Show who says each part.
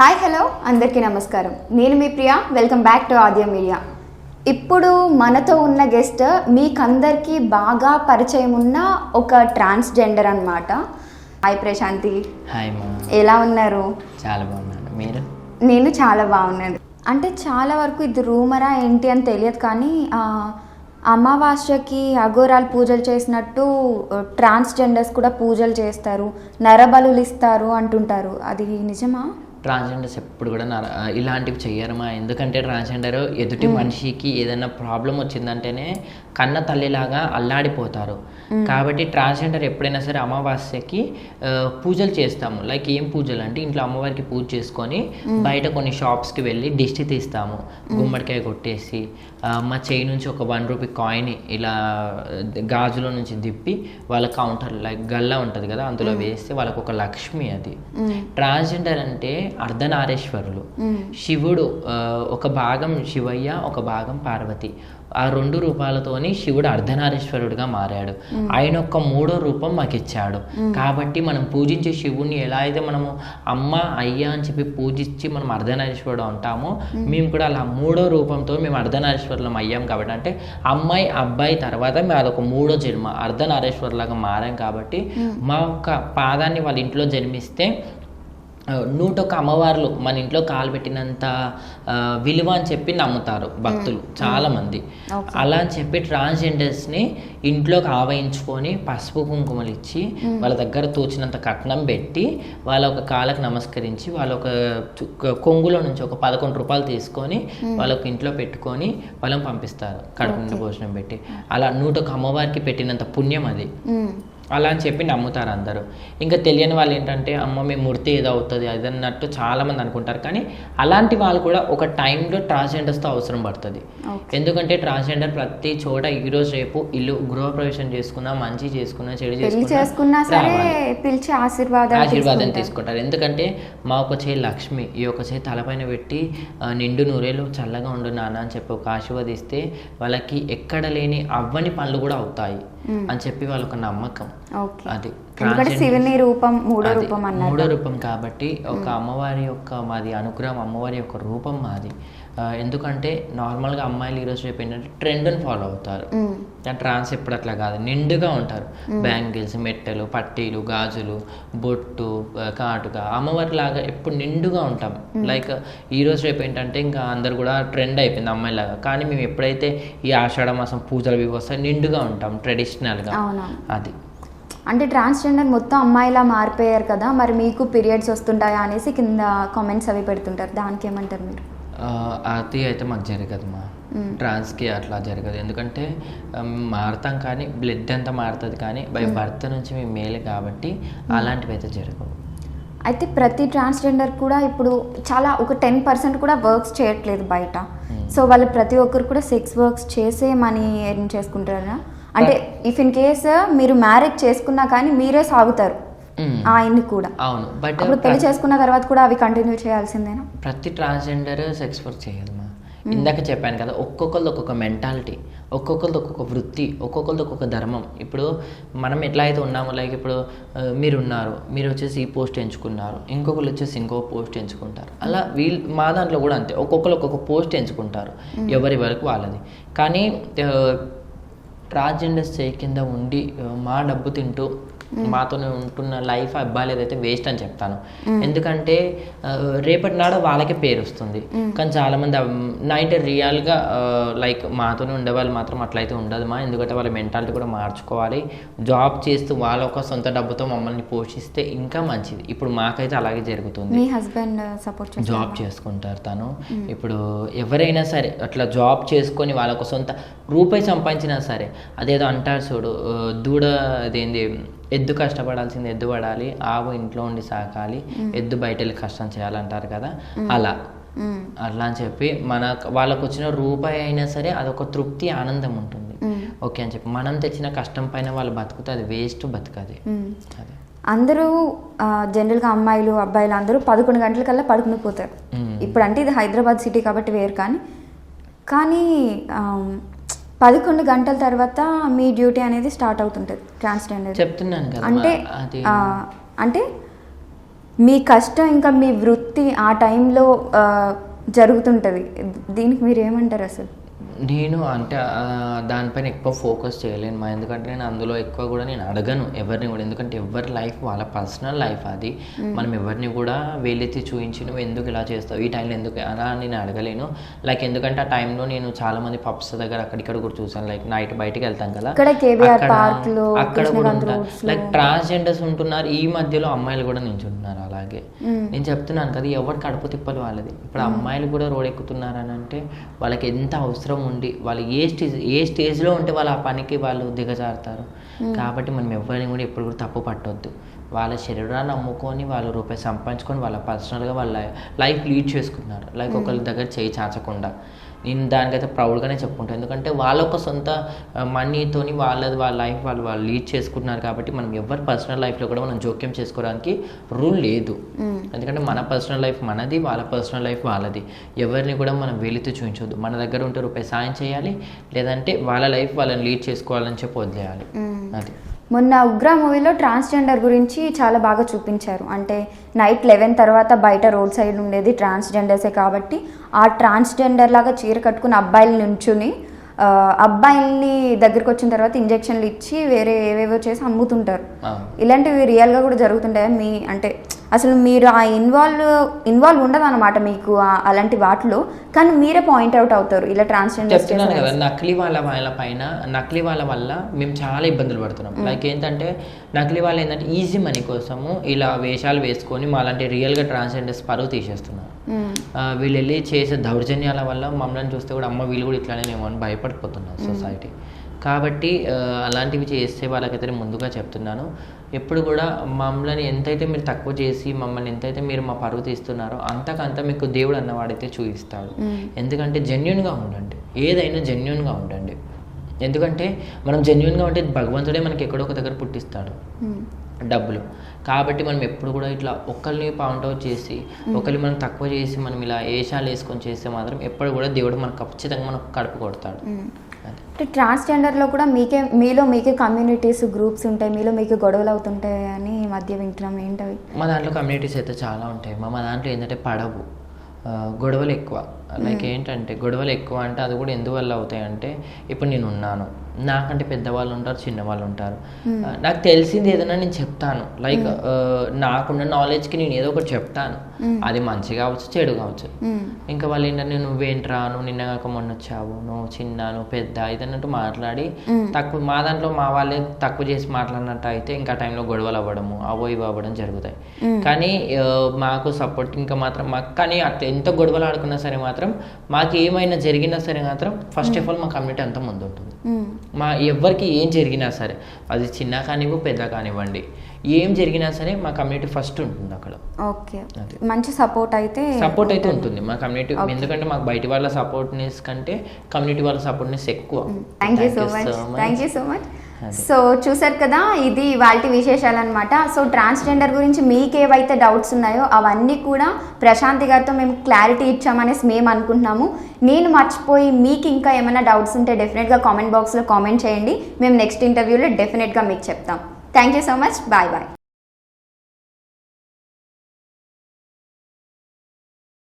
Speaker 1: Hi hello అందరికీ నమస్కారం. నేను మీ Priya. Welcome back to Aadya media. ఇప్పుడు మనతో ఉన్న గెస్ట్ మీకందరికీ బాగా పరిచయం ఉన్న ఒక ట్రాన్స్జెండర్ అన్నమాట. హాయ్ ప్రశాంతి.
Speaker 2: హాయ్ మా.
Speaker 1: ఎలా ఉన్నారు?
Speaker 2: చాలా బాగున్నాను. మీరు?
Speaker 1: నేను చాలా బాగున్నాను. అంటే చాలా వరకు ఇది రూమరా ఏంటి అని తెలియదు, కానీ అమావాస్యకి అఘోరాలు పూజలు చేసినట్టు ట్రాన్స్జెండర్స్ కూడా పూజలు చేస్తారు, నరబలులు ఇస్తారు అంటుంటారు. అది నిజమా?
Speaker 2: ట్రాన్స్జెండర్స్ ఎప్పుడు కూడా ఇలాంటివి చెయ్యరమా. ఎందుకంటే ట్రాన్స్జెండర్ ఎదుటి మనిషికి ఏదైనా ప్రాబ్లం వచ్చిందంటేనే కన్న తల్లిలాగా అల్లాడిపోతారు. కాబట్టి ట్రాన్స్జెండర్ ఎప్పుడైనా సరే అమావాస్యకి పూజలు చేస్తాము. లైక్ ఏం పూజలు అంటే ఇంట్లో అమ్మవారికి పూజ చేసుకొని బయట కొన్ని షాప్స్కి వెళ్ళి దిష్టి తీస్తాము, గుమ్మడికాయ కొట్టేసి మా చేయి నుంచి ఒక ₹1 కాయిన్ ఇలా గాజులో నుంచి దిప్పి వాళ్ళ కౌంటర్ లైక్ గల్లా ఉంటుంది కదా అందులో వేస్తే వాళ్ళకు ఒక లక్ష్మి. అది ట్రాన్స్జెండర్ అంటే అర్ధనారీశ్వరులు. శివుడు ఒక భాగం శివయ్య, ఒక భాగం పార్వతి. ఆ 2 రూపాలతోని శివుడు అర్ధనారీశ్వరుడుగా మారాడు. ఆయన యొక్క 3వ రూపం మాకు ఇచ్చాడు. కాబట్టి మనం పూజించే శివుణ్ణి ఎలా అయితే మనము అమ్మ అయ్య అని చెప్పి పూజించి మనం అర్ధనారీశ్వరుడు అంటామో, మేము కూడా అలా 3వ రూపంతో మేము అర్ధనారీశ్వరులం అయ్యాం. కాబట్టి అంటే అమ్మాయి అబ్బాయి తర్వాత మేము అదొక 3వ జన్మ అర్ధనారీశ్వరులాగా మారాం. కాబట్టి మా యొక్క పాదాన్ని వాళ్ళ ఇంట్లో జన్మిస్తే 101 అమ్మవార్లు మన ఇంట్లో కాలు పెట్టినంత విలువ అని చెప్పి నమ్ముతారు భక్తులు చాలామంది. అలా అని చెప్పి ట్రాన్స్జెండర్స్ని ఇంట్లోకి ఆవహించుకొని పసుపు కుంకుమలు ఇచ్చి వాళ్ళ దగ్గర తోచినంత కట్నం పెట్టి వాళ్ళ ఒక కాళ్ళకు నమస్కరించి వాళ్ళ ఒక కొంగులో నుంచి ఒక ₹11 తీసుకొని వాళ్ళకి ఇంట్లో పెట్టుకొని వాళ్ళని పంపిస్తారు కడుపు నిండా భోజనం పెట్టి. అలా 101 అమ్మవారికి పెట్టినంత పుణ్యం అది. అలా అని చెప్పి నమ్ముతారు అందరూ. ఇంకా తెలియని వాళ్ళు ఏంటంటే అమ్మ మీ మూర్తి ఏదో అవుతుంది అది అన్నట్టు చాలామంది అనుకుంటారు. కానీ అలాంటి వాళ్ళు కూడా ఒక టైంలో ట్రాన్స్జెండర్స్తో అవసరం పడుతుంది. ఎందుకంటే ట్రాన్స్జెండర్ ప్రతి చోట ఈరోజు రేపు ఇల్లు గృహప్రవేశం చేసుకున్నా, మంచి చేసుకున్నా, చెడు చేసుకున్నా ఆశీర్వాదం తీసుకుంటారు. ఎందుకంటే మా ఒక చేయి లక్ష్మి, ఈ ఒక చేయి తలపైన పెట్టి నిండు నూరేళ్ళు చల్లగా ఉండు నాన్న అని చెప్పి ఒక ఆశీర్వదిస్తే వాళ్ళకి ఎక్కడ లేని అవ్వని పనులు కూడా అవుతాయి అని చెప్పి వాళ్ళొక నమ్మకం. అది
Speaker 1: శివుని రూపం 3వ
Speaker 2: రూపం కాబట్టి ఒక అమ్మవారి యొక్క మాది అనుగ్రహం, అమ్మవారి యొక్క రూపం మాది. ఎందుకంటే నార్మల్గా అమ్మాయిలు ఈరోజు రేపు ఏంటంటే ట్రెండ్ని ఫాలో అవుతారు. ట్రాన్స్ ఎప్పుడు అట్లా కాదు, నిండుగా ఉంటారు. బ్యాంగిల్స్, మెట్టెలు, పట్టీలు, గాజులు, బొట్టు, కాటుక, అమ్మవారి లాగా ఎప్పుడు నిండుగా ఉంటాం. లైక్ ఈరోజు రేపు ఏంటంటే ఇంకా అందరు కూడా ట్రెండ్ అయిపోయింది అమ్మాయిలాగా. కానీ మేము ఎప్పుడైతే ఈ ఆషాఢ మాసం పూజలు ఇవి వస్తాయి నిండుగా ఉంటాం ట్రెడిషనల్గా. అది
Speaker 1: అంటే ట్రాన్స్జెండర్ మొత్తం అమ్మాయిలా మారిపోయారు కదా, మరి మీకు పీరియడ్స్ వస్తుంటాయా అనేసి కింద కామెంట్స్ అవి పెడుతుంటారు. దానికి ఏమంటారు మీరు?
Speaker 2: అది అయితే మాకు జరగదు మా ట్రాన్స్కి అట్లా జరగదు. ఎందుకంటే మారుతాం కానీ బ్లడ్ అంతా మారుతుంది, కానీ బై బర్త్ నుంచి మేము మేలే కాబట్టి అలాంటివి అయితే జరగవు.
Speaker 1: అయితే ప్రతి ట్రాన్స్జెండర్ కూడా ఇప్పుడు చాలా ఒక 10% కూడా వర్క్స్ చేయట్లేదు బయట. సో వాళ్ళు ప్రతి ఒక్కరు కూడా సెక్స్ వర్క్స్ చేసే మనీ ఎర్న్ చేసుకుంటారా? అంటే ఇఫ్ ఇన్ కేస్ మీరు మ్యారేజ్ చేసుకున్నా కానీ మీరే సాగుతారు ఆయన్ని కూడా.
Speaker 2: అవును, బట్
Speaker 1: అప్పుడు పెళ్లి చేసుకున్న తర్వాత కూడా అవి కంటిన్యూ చేయాల్సిందేనా?
Speaker 2: ప్రతి ట్రాన్స్జెండర్ సెక్స్ వర్క్ చేయదు మా. ఇందాక చెప్పాను కదా, ఒక్కొక్కరిది ఒక్కొక్క మెంటాలిటీ, ఒక్కొక్కరిది ఒక్కొక్క వృత్తి, ఒక్కొక్కరిది ఒక్కొక్క ధర్మం. ఇప్పుడు మనం ఎట్లా అయితే ఉన్నామో, లైక్ ఇప్పుడు మీరు ఉన్నారు, మీరు వచ్చేసి ఈ పోస్ట్ ఎంచుకున్నారు, ఇంకొకరు వచ్చేసి ఇంకో పోస్ట్ ఎంచుకుంటారు. అలా మా దాంట్లో కూడా అంతే, ఒక్కొక్కరు ఒక్కొక్క పోస్ట్ ఎంచుకుంటారు, ఎవరి వరకు వాళ్ళది. కానీ ట్రాన్స్జెండర్స్ చేయి కింద ఉండి మా డబ్బు తింటూ మాతోనే ఉంటున్న లైఫ్ అబ్బాయిలు ఏదైతే వేస్ట్ అని చెప్తాను. ఎందుకంటే రేపటి నాడు వాళ్ళకే పేరు వస్తుంది. కానీ చాలామంది నైట్ రియల్గా లైక్ మాతోనే ఉండేవాళ్ళు మాత్రం అట్లయితే ఉండదు మా. ఎందుకంటే వాళ్ళ మెంటాలిటీ కూడా మార్చుకోవాలి. జాబ్ చేస్తూ వాళ్ళ ఒక సొంత డబ్బుతో మమ్మల్ని పోషిస్తే ఇంకా మంచిది. ఇప్పుడు మాకైతే అలాగే జరుగుతుంది.
Speaker 1: మీ హస్బెండ్ సపోర్ట్
Speaker 2: జాబ్ చేసుకుంటారు తను. ఇప్పుడు ఎవరైనా సరే అట్లా జాబ్ చేసుకొని వాళ్ళకు సొంత రూపాయి సంపాదించినా సరే, అదేదో అంటారు చూడు, దూడ అదేంది, ఎద్దు కష్టపడాల్సింది ఎద్దు పడాలి, ఆవు ఇంట్లో ఉండి సాకాలి, ఎద్దు బయట వెళ్ళి కష్టం చేయాలంటారు కదా. అలా అని చెప్పి వాళ్ళకు వచ్చిన రూపాయి అయినా సరే అదొక తృప్తి, ఆనందం ఉంటుంది. ఓకే అని చెప్పి మనం తెచ్చిన కష్టం పైన వాళ్ళు బతుకుతే అది వేస్ట్ బతుకది. అదే
Speaker 1: అందరూ జనరల్గా అమ్మాయిలు అబ్బాయిలు అందరూ 11 గంటలకల్లా పడుకుని పోతారు. ఇప్పుడు అంటే ఇది హైదరాబాద్ సిటీ కాబట్టి వేరు, కానీ 11 గంటల తర్వాత మీ డ్యూటీ అనేది స్టార్ట్ అవుతుంటుంది ట్రాన్స్జెండర్.
Speaker 2: చెప్తున్నాను కదా.
Speaker 1: అంటే మీ కష్టం ఇంకా మీ వృత్తి ఆ టైంలో జరుగుతుంటుంది, దీనికి మీరు ఏమంటారు అసలు?
Speaker 2: నేను అంటే దానిపైన ఎక్కువ ఫోకస్ చేయలేను మా, ఎందుకంటే నేను అందులో ఎక్కువ కూడా నేను అడగను ఎవరిని కూడా, ఎందుకంటే ఎవరి లైఫ్ వాళ్ళ పర్సనల్ లైఫ్ అది. మనం ఎవరిని కూడా వేలెత్తి చూపించి నువ్వు ఎందుకు ఇలా చేస్తావు, ఈ టైంలో ఎందుకు అలా నేను అడగలేను. లైక్ ఎందుకంటే ఆ టైంలో నేను చాలా మంది పబ్స్ దగ్గర అక్కడిక్కడ కూడా చూసాను. లైక్ నైట్ బయటికి వెళ్తాం కదా, అక్కడ కూడా ఉంటారు. లైక్ ట్రాన్స్జెండర్స్ ఉంటున్నారు, ఈ మధ్యలో అమ్మాయిలు కూడా నించుంటున్నారు. అలాగే నేను చెప్తున్నాను కదా, ఎవరు కడుపు తిప్పలు వాళ్ళది. ఇప్పుడు అమ్మాయిలు కూడా రోడ్ ఎక్కుతున్నారు అని అంటే వాళ్ళకి ఎంత అవసరం ఉండి వాళ్ళు ఏ స్టేజ్లో ఉంటే వాళ్ళు ఆ పనికి వాళ్ళు దిగజారుతారు. కాబట్టి మనం ఎవరిని కూడా ఎప్పుడు కూడా తప్పు పట్టొద్దు. వాళ్ళ శరీరాన్ని అమ్ముకొని వాళ్ళు రూపాయి సంపాదించుకొని వాళ్ళ పర్సనల్గా వాళ్ళ లైఫ్ లీడ్ చేసుకున్నారు. లైక్ ఒకరి దగ్గర చేయి చాచకుండా. నేను దానికైతే ప్రౌడ్గానే చెప్పుకుంటాను, ఎందుకంటే వాళ్ళ ఒక సొంత మనీతోని వాళ్ళ లైఫ్ వాళ్ళు లీడ్ చేసుకుంటున్నారు. కాబట్టి మనం ఎవరి పర్సనల్ లైఫ్లో కూడా మనం జోక్యం చేసుకోవడానికి రూల్ లేదు. ఎందుకంటే మన పర్సనల్ లైఫ్ మనది, వాళ్ళ పర్సనల్ లైఫ్ వాళ్ళది. ఎవరిని కూడా మనం వెళుతూ చూపించొద్దు. మన దగ్గర ఉంటే రూపాయి సాయం చేయాలి, లేదంటే వాళ్ళ లైఫ్ వాళ్ళని లీడ్ చేసుకోవాలని చెప్పి వదిలేయాలి. అది
Speaker 1: మొన్న ఉగ్ర మూవీలో ట్రాన్స్జెండర్ గురించి చాలా బాగా చూపించారు. అంటే నైట్ 11 తర్వాత బయట రోడ్ సైడ్ ఉండేది ట్రాన్స్జెండర్సే, కాబట్టి ఆ ట్రాన్స్జెండర్ లాగా చీర కట్టుకుని అబ్బాయిలు నుంచుని అబ్బాయిల్ని దగ్గరికి వచ్చిన తర్వాత ఇంజెక్షన్లు ఇచ్చి వేరే ఏవేవో చేసి అమ్ముతుంటారు. ఇలాంటివి రియల్గా కూడా జరుగుతుంటాయా? మీ అంటే అసలు మీరు ఆ ఇన్వాల్వ్ ఉండదు అనమాట మీకు అలాంటి వాటిలో, కానీ మీరే పాయింట్ అవుట్ అవుతారు ఇలా ట్రాన్స్జెండర్.
Speaker 2: చెప్తున్నాను కదా, నకిలీ వాళ్ళ వల్ల మేము చాలా ఇబ్బందులు పడుతున్నాం. లైక్ ఏంటంటే నకిలీ వాళ్ళు ఏంటంటే ఈజీ మనీ కోసము ఇలా వేషాలు వేసుకొని మాలాంటి రియల్గా ట్రాన్స్జెండర్స్ పరువు తీసేస్తున్నారు. వీళ్ళు వెళ్ళి చేసే దౌర్జన్యాల వల్ల మమ్మల్ని చూస్తే కూడా అమ్మ వీళ్ళు కూడా ఇట్లానేమో అని భయపడిపోతున్నారు సొసైటీ. కాబట్టి అలాంటివి చేస్తే వాళ్ళకైతే ముందుగా చెప్తున్నాను, ఎప్పుడు కూడా మమ్మల్ని ఎంతైతే మీరు తక్కువ చేసి మమ్మల్ని ఎంతైతే మీరు మా పరువు తీస్తున్నారో అంతకంత మీకు దేవుడు అన్నవాడైతే చూపిస్తాడు. ఎందుకంటే జెన్యున్గా ఉండండి, ఏదైనా జెన్యున్గా ఉండండి. ఎందుకంటే మనం జెన్యున్గా ఉంటే భగవంతుడే మనకి ఎక్కడో ఒక దగ్గర పుట్టిస్తాడు డబ్బులు. కాబట్టి మనం ఎప్పుడు కూడా ఇట్లా ఒకరిని పాయింట్ అవుట్ చేసి ఒకరిని మనం తక్కువ చేసి మనం ఇలా ఏషాలు వేసుకొని చేస్తే మాత్రం ఎప్పుడు కూడా దేవుడు మనకు ఖచ్చితంగా మనకు కడుపు కొడతాడు.
Speaker 1: అంటే ట్రాన్స్జెండర్లో కూడా మీలో కమ్యూనిటీస్ గ్రూప్స్ ఉంటాయి, మీకు గొడవలు అవుతుంటాయి అని ఈ మధ్య వింటున్నాం, ఏంటవి?
Speaker 2: మా దాంట్లో కమ్యూనిటీస్ అయితే చాలా ఉంటాయి. మా దాంట్లో ఏంటంటే పడవు, గొడవలు ఎక్కువ. లైక్ ఏంటంటే గొడవలు ఎక్కువ అంటే అది కూడా ఎందువల్ల అవుతాయంటే, ఇప్పుడు నేను ఉన్నాను, నాకంటే పెద్దవాళ్ళు ఉంటారు, చిన్నవాళ్ళు ఉంటారు. నాకు తెలిసింది ఏదైనా నేను చెప్తాను. లైక్ నాకున్న నాలెడ్జ్కి నేను ఏదో ఒకటి చెప్తాను, అది మంచి కావచ్చు చెడు కావచ్చు. ఇంకా వాళ్ళు ఏంటంటే నువ్వేంట్రా, నువ్వు నిన్న కాక మొన్న వచ్చావు, నువ్వు చిన్న నువ్వు పెద్ద ఇదన్నట్టు మాట్లాడి తక్కువ, మా దాంట్లో మా వాళ్ళే తక్కువ చేసి మాట్లాడినట్టు అయితే ఇంకా టైంలో గొడవలు అవ్వడము ఇవి అవ్వడం జరుగుతాయి. కానీ మాకు సపోర్ట్ ఇంకా మాత్రం మాకు, కానీ అట్లా ఎంత గొడవలు ఆడుకున్నా సరే మాత్రం మాకు ఏమైనా జరిగినా సరే మాత్రం ఫస్ట్ ఆఫ్ ఆల్ మా కమ్యూనిటీ అంతా ముందు ఉంటుంది. మా ఎవరికి ఏం జరిగినా సరే, అది చిన్న కానివ్వు పెద్ద కానివ్వండి, ఏం జరిగినా సరే మా కమ్యూనిటీ ఫస్ట్ ఉంటుంది అక్కడ.
Speaker 1: ఓకే, మంచి సపోర్ట్ అయితే
Speaker 2: ఉంటుంది మా కమ్యూనిటీ. ఎందుకంటే మాకు బయట వాళ్ళ సపోర్ట్నెస్ కంటే కమ్యూనిటీ వాళ్ళ సపోర్ట్నెస్ ఎక్కువ.
Speaker 1: Thank you so much. So చూసారు కదా, ఇది వాళ్ళ విశేషాలు అనమాట. సో ట్రాన్స్జెండర్ గురించి మీకు ఏవైతే డౌట్స్ ఉన్నాయో అవన్నీ కూడా ప్రశాంతి గారితో మేము క్లారిటీ ఇచ్చామనేసి మేము అనుకుంటున్నాము. నేను మర్చిపోయి మీకు ఇంకా ఏమైనా డౌట్స్ ఉంటే డెఫినెట్గా కామెంట్ బాక్స్లో కామెంట్ చేయండి, మేము నెక్స్ట్ ఇంటర్వ్యూలో డెఫినెట్గా మీకు చెప్తాం. Thank you so much, bye bye.